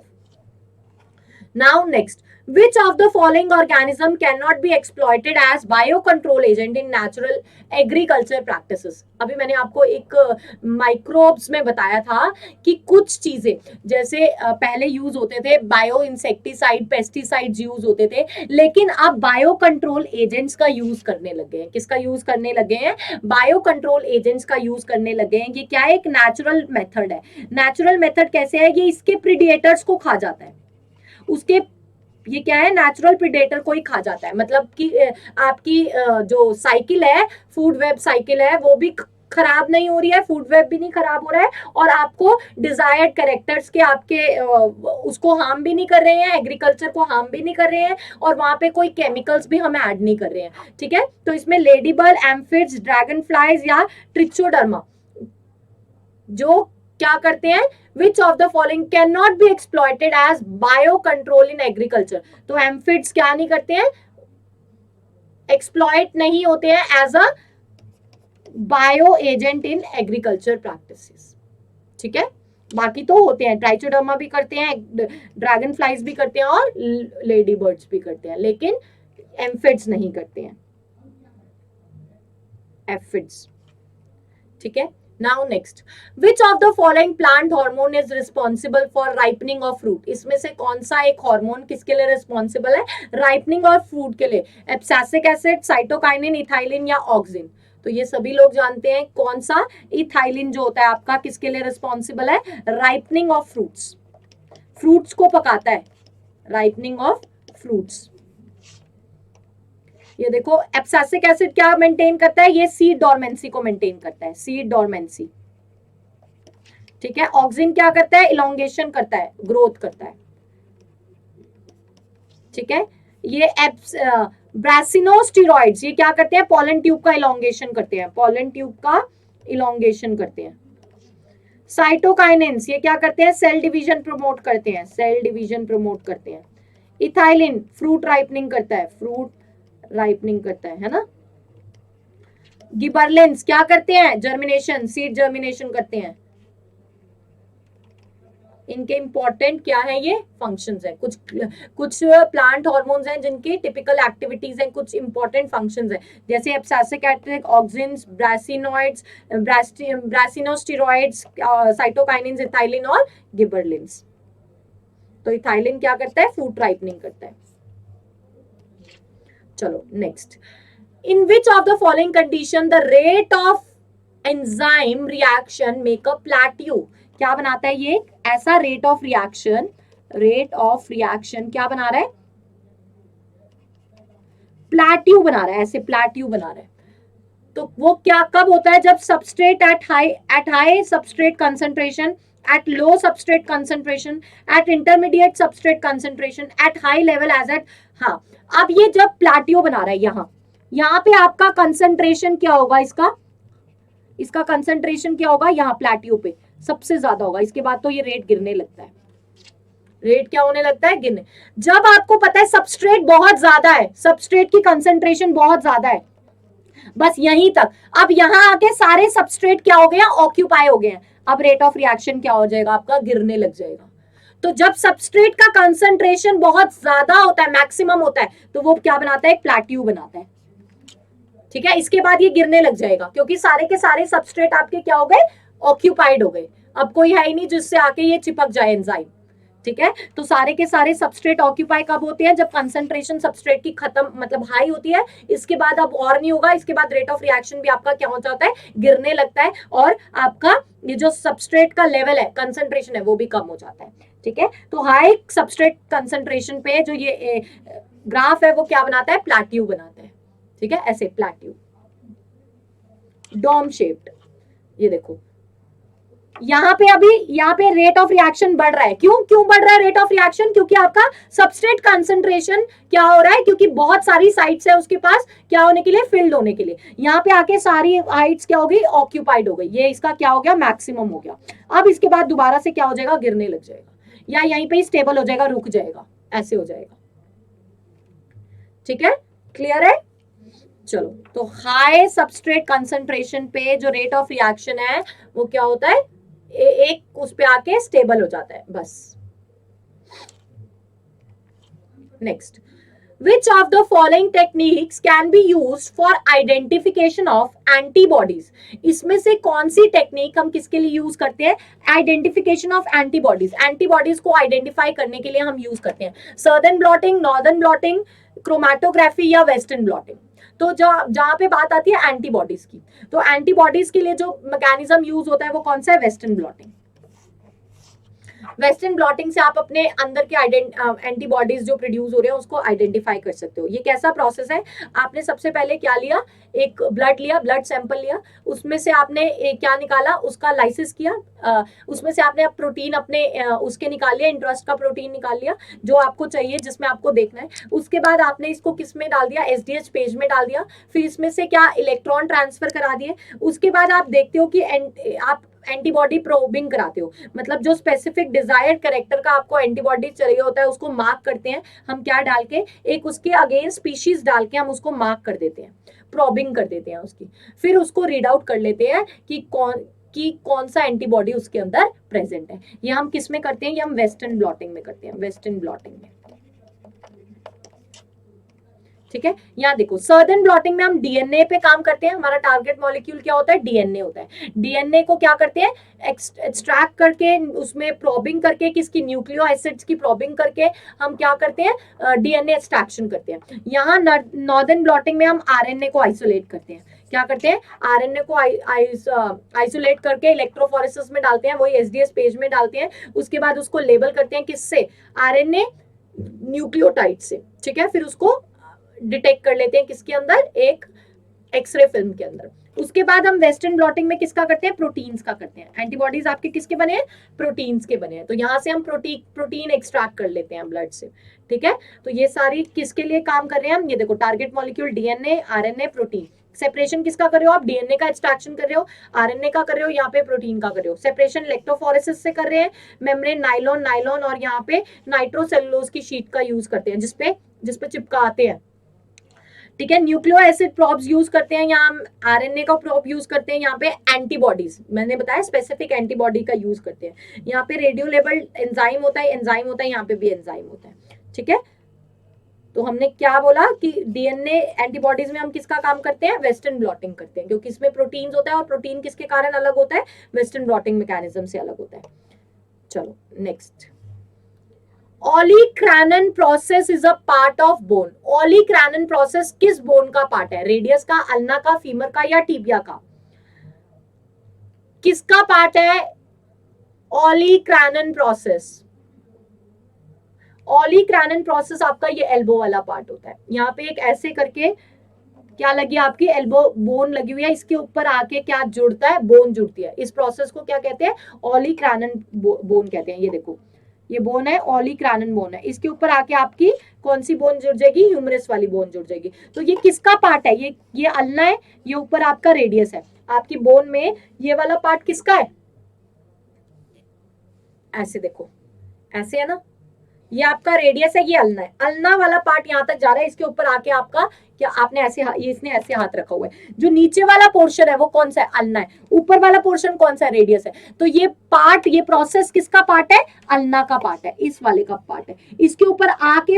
Now next, which of the following organism cannot be exploited as biocontrol agent in natural agriculture practices? अभी मैंने आपको एक माइक्रोब्स में बताया था कि कुछ चीजें जैसे पहले यूज होते थे बायो इंसेक्टिसाइड पेस्टिसाइड्स यूज होते थे, लेकिन अब बायो कंट्रोल एजेंट्स का यूज करने लगे हैं। किसका यूज करने लगे हैं, बायो कंट्रोल एजेंट्स का यूज करने लगे हैं। ये क्या है, एक नेचुरल मेथड है। नेचुरल मेथड कैसे है, ये इसके प्रीडेटर्स को खा जाता है, उसके, ये क्या है, नेचुरल प्रीडेटर को ही खा जाता है। मतलब कि आपकी जो साइकिल है, फूड वेब साइकिल है, वो भी खराब नहीं हो रही है, फूड वेब भी नहीं खराब हो रहा है, और आपको डिजायर्ड कैरेक्टर्स के आपके उसको हार्म भी नहीं कर रहे हैं, एग्रीकल्चर को हार्म भी नहीं कर रहे हैं, और वहां पे कोई केमिकल्स भी हम ऐड नहीं कर रहे हैं, ठीक है। तो इसमें लेडी बर्ड, एम्फिड्स, ड्रैगन फ्लाइज या ट्रिचोडर्मा जो क्या करते हैं, which of the following cannot be exploited as biocontrol in agriculture? तो एम्फिड्स क्या नहीं करते हैं, एक्सप्लॉइट नहीं होते हैं as a bio agent in agriculture practices, ठीक है। बाकी तो होते हैं, ट्राइचोडर्मा भी करते हैं, ड्रैगन फ्लाइज भी करते हैं और लेडी बर्ड्स भी करते हैं, लेकिन एम्फिड्स नहीं करते हैं, एफिड्स, ठीक है। Now next, which of the following plant hormone is responsible for ripening of fruit? इसमें से कौन सा एक हार्मोन किसके लिए रिस्पॉन्सिबल है, राइपनिंग और फ्रूट के लिए? एब्सिसिक एसिड, साइटोकाइनिन, इथाइलिन या ऑक्सिन? तो ये सभी लोग जानते हैं कौन सा, इथाइलिन जो होता है आपका किसके लिए रिस्पॉन्सिबल है, राइपनिंग ऑफ फ्रूट्स, फ्रूट्स को पकाता है, राइपनिंग ऑफ फ्रूट्स। ये देखो एब्सिसिक एसिड क्या मेंटेन करता है, ये सीड डोरमेंसी को मेंटेन करता है, सीड डोरमेंसी, ठीक है। ऑक्सिन क्या करता है, इलोंगेशन करता है, ग्रोथ करता है, ठीक है। ये ब्रासिनोस्टेरॉइड्स ये क्या करते हैं, पॉलन ट्यूब का इलोंगेशन करते हैं, पॉलन ट्यूब का इलोंगेशन करते हैं। साइटोकाइनेंस ये क्या करते हैं, सेल डिवीजन प्रमोट करते हैं, सेल डिवीजन प्रमोट करते हैं। इथाइलिन फ्रूट राइपनिंग करता है, फ्रूट राइपनिंग करता है ना। गिबरलिंस क्या करते हैं, जर्मिनेशन, सीड जर्मिनेशन करते हैं। इनके इंपॉर्टेंट क्या है, ये फंक्शंस है, कुछ प्लांट हार्मोन्स हैं जिनकी टिपिकल एक्टिविटीज हैं, कुछ इंपॉर्टेंट फंक्शंस हैं, जैसे abscisic acid, auxins, brassinoids, brassinosteroids, cytokinins, ethylene और गिबरलिंस। तो इथाइलिन क्या करता है, फ्रूट राइपनिंग करता है। चलो next, in which of the following condition the rate of enzyme reaction make a plateau? क्या बनाता है ये, ऐसा rate of reaction, rate of reaction क्या बना रहा है, प्लेट्यू बना रहा है, ऐसे प्लेट्यू बना रहा है। तो वो क्या कब होता है, जब substrate at high substrate concentration, at low substrate concentration, at intermediate substrate concentration, at high level as at, हाँ अब ये जब प्लाटियो बना रहा है, यहाँ पे आपका कंसंट्रेशन क्या होगा, इसका कंसंट्रेशन क्या होगा, यहाँ प्लाटियो पे सबसे ज्यादा होगा, इसके बाद तो ये रेट गिरने लगता है, रेट क्या होने लगता है, गिरने। जब आपको पता है सबस्ट्रेट बहुत ज्यादा है, सबस्ट्रेट की कंसंट्रेशन बहुत ज्यादा है, बस यहीं तक, अब यहां आके सारे सबस्ट्रेट क्या हो गए, ऑक्यूपाई हो गए हैं, अब रेट ऑफ रिएक्शन क्या हो जाएगा आपका, गिरने लग जाएगा। तो जब सबस्ट्रेट का कंसंट्रेशन बहुत ज्यादा होता है, मैक्सिमम होता है, तो वो क्या बनाता है, एक प्लेट्यू बनाता है। ठीक है, इसके बाद ये गिरने लग जाएगा क्योंकि सारे के सारे सबस्ट्रेट आपके क्या हो गए, ऑक्यूपाइड हो गए। अब कोई है ही नहीं जिससे आके ये चिपक जाए एंजाइम। ठीक है, तो सारे के सारे सबस्ट्रेट ऑक्यूपाई कब होते हैं, जब कंसंट्रेशन सबस्ट्रेट की खत्म मतलब हाई होती है। इसके बाद अब और नहीं होगा, इसके बाद रेट ऑफ रिएक्शन भी आपका क्या हो जाता है, गिरने लगता है, और आपका ये जो सबस्ट्रेट का लेवल है, कंसंट्रेशन है, वो भी कम हो जाता है। ठीक है, तो हाई सबस्ट्रेट कंसंट्रेशन पे जो ये ग्राफ है वो क्या बनाता है, प्लेट्यू बनाता है। ठीक है, ऐसे प्लेट्यू, डोम शेप्ड। ये देखो यहाँ पे अभी यहाँ पे रेट ऑफ रिएक्शन बढ़ रहा है। क्यों क्यों बढ़ रहा है रेट ऑफ रिएक्शन, क्योंकि आपका सबस्ट्रेट कंसंट्रेशन क्या हो रहा है, क्योंकि बहुत सारी साइट्स है उसके पास क्या होने के लिए, फिल्ड होने के लिए। यहाँ पे आके सारी हाइट्स क्या हो गई, ऑक्यूपाइड हो गई। ये इसका क्या हो गया, मैक्सिमम हो गया। अब इसके बाद दोबारा से क्या हो जाएगा, गिरने लग जाएगा, या यहीं पे स्टेबल हो जाएगा, रुक जाएगा, ऐसे हो जाएगा। ठीक है, क्लियर है। चलो, तो हाई सबस्ट्रेट कंसंट्रेशन पे जो रेट ऑफ रिएक्शन है वो क्या होता है, एक उस पे आके स्टेबल हो जाता है, बस। Next, which of the following techniques can be used for identification of antibodies? इसमें से कौन सी टेक्निक हम किसके लिए यूज करते हैं, आइडेंटिफिकेशन ऑफ एंटीबॉडीज। एंटीबॉडीज को आइडेंटिफाई करने के लिए हम यूज करते हैं southern blotting, northern blotting, chromatography या वेस्टर्न ब्लॉटिंग। तो जहां पे बात आती है एंटीबॉडीज की, तो एंटीबॉडीज के लिए जो मैकेनिज्म यूज होता है वो कौन सा है, वेस्टर्न ब्लॉटिंग। वेस्टर्न ब्लॉटिंग से आप अपने अंदर के एंटीबॉडीज जो प्रोड्यूस हो रहे हैं उसको आइडेंटिफाई कर सकते हो। ये कैसा प्रोसेस है, आपने सबसे पहले क्या लिया, एक ब्लड लिया, ब्लड सैंपल लिया, उसमें से आपने क्या निकाला, उसका लाइसिस किया, उसमें से आपने प्रोटीन अपने उसके निकाल लिया, इंटरेस्ट का प्रोटीन निकाल लिया जो आपको चाहिए, जिसमें आपको देखना है। उसके बाद आपने इसको किस में डाल दिया, एसडीएच पेज में डाल दिया, फिर इसमें से क्या इलेक्ट्रॉन ट्रांसफर करा दिए। उसके बाद आप देखते हो कि आप एंटीबॉडी प्रोबिंग कराते हो, मतलब जो स्पेसिफिक डिजायर्ड कैरेक्टर का आपको एंटीबॉडी चाहिए होता है उसको मार्क करते हैं हम, क्या डाल के, एक उसके अगेंस्ट स्पीशीज डाल के हम उसको मार्क कर देते हैं, प्रोबिंग कर देते हैं उसकी। फिर उसको रीड आउट कर लेते हैं कि कौन सा एंटीबॉडी उसके अंदर प्रेजेंट है। ये हम किस में करते हैं, ये हम वेस्टर्न ब्लॉटिंग में करते हैं, वेस्टर्न ब्लॉटिंग में। ठीक है, यहाँ देखो सर्दर्न ब्लॉटिंग में हम डीएनए पे काम करते हैं। हमारा टारगेट मॉलिक्यूल क्या होता है, डीएनए होता है। डीएनए को क्या करते हैं, एक्सट्रैक्ट करके उसमें प्रोबिंग करके, किसकी, न्यूक्लियो एसिड्स की प्रोबिंग करके हम क्या करते हैं, डीएनए एक्सट्रैक्शन करते हैं। यहाँ नॉर्दर्न ब्लॉटिंग में हम आरएनए को आइसोलेट करते हैं। क्या करते हैं, आरएनए को आइसोलेट करके इलेक्ट्रोफोरेसिस में डालते हैं, वही एसडीएस पेज में डालते हैं। उसके बाद उसको लेबल करते हैं किससे, आरएनए न्यूक्लियोटाइड से। ठीक है, फिर उसको डिटेक्ट कर लेते हैं किसके अंदर, एक एक्सरे फिल्म के अंदर। उसके बाद हम वेस्टर्न ब्लॉटिंग में किसका करते हैं, प्रोटीन्स का करते हैं। एंटीबॉडीज आपके किसके बने हैं, प्रोटीन्स के बने हैं। तो यहाँ से हम प्रोटीन एक्सट्रैक्ट कर लेते हैं ब्लड से। ठीक है, तो ये सारी किसके लिए काम कर रहे हैं हम, ये देखो target molecule DNA, RNA, protein. Separation किसका कर रहे हो आप, डीएनए का एक्सट्रैक्शन कर रहे हो, आरएनए का कर रहे हो, यहाँ पे प्रोटीन का कर रहे हो। सेपरेशन इलेक्ट्रोफोरेसिस से कर रहे हैं, मेम्ब्रेन नाइलॉन नाइलॉन और यहाँ पे नाइट्रोसेलुलोज की शीट का यूज करते हैं जिसपे चिपकाते हैं। ठीक है, न्यूक्लियो एसिड प्रोब्स यूज करते हैं, यहाँ आरएनए का प्रोब यूज करते हैं, यहाँ पे एंटीबॉडीज मैंने बताया स्पेसिफिक एंटीबॉडी का यूज करते हैं। यहाँ पे रेडियो लेबल एंजाइम होता है, यहाँ पे भी एंजाइम होता है। ठीक है, तो हमने क्या बोला कि डीएनए एंटीबॉडीज में हम किसका काम करते हैं, वेस्टर्न ब्लॉटिंग करते हैं, क्योंकि इसमें प्रोटीन्स होता है और प्रोटीन किसके कारण अलग होता है, वेस्टर्न ब्लॉटिंग मैकेनिज्म से अलग होता है। चलो next, olecranon process is a part of bone. Olecranon process किस बोन का पार्ट है, रेडियस का, अल्ना का, फीमर का या टिबिया का, किसका पार्ट है ऑलीक्रैनन प्रोसेस। ऑलीक्रैनन प्रोसेस आपका ये एल्बो वाला पार्ट होता है। यहाँ पे एक ऐसे करके क्या लगी, आपकी एल्बो बोन लगी हुई है, इसके ऊपर आके क्या जुड़ता है, बोन जुड़ती है। इस प्रोसेस को क्या कहते हैं, ऑलीक्रैनन बोन कहते हैं। ये देखो ये बोन है, ऑलीक्रैनन बोन है, इसके ऊपर आके आपकी कौन सी बोन जुड़ जाएगी, ह्यूमरस वाली बोन जुड़ जाएगी। तो ये किसका पार्ट है, ये अल्ना है, ये ऊपर आपका रेडियस है। आपकी बोन में ये वाला पार्ट किसका है, ऐसे देखो, ऐसे है ना, ये आपका रेडियस है, ये अल्ना है, अल्ना वाला पार्ट यहाँ तक जा रहा है, इसके ऊपर आके आपका क्या आपने ऐसे ये इसने ऐसे हाथ रखा हुआ है, जो नीचे वाला पोर्शन है वो कौन सा है, अल्ना है, ऊपर वाला पोर्शन कौन सा है, रेडियस है। तो ये पार्ट, ये प्रोसेस किसका पार्ट है, अल्ना का पार्ट है, इस वाले का पार्ट है। इसके ऊपर आके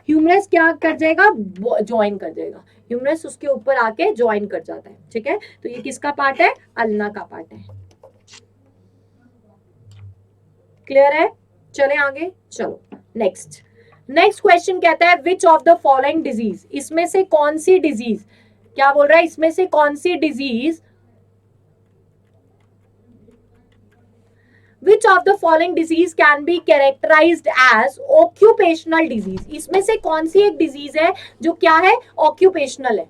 ह्यूमरस क्या कर जाएगा, ज्वाइन कर जाएगा, ह्यूमरस उसके ऊपर आके ज्वाइन कर जाता है, ठीक है। तो ये किसका पार्ट है, अल्ना का पार्ट है। क्लियर है, चले आगे, चलो नेक्स्ट। नेक्स्ट क्वेश्चन कहता है विच ऑफ द फॉलोइंग डिजीज, इसमें से कौन सी डिजीज, क्या बोल रहा है, इसमें से कौन सी disease, which of the following disease can be characterised as occupational disease, इसमें से कौन सी एक डिजीज है जो क्या है, ऑक्यूपेशनल है,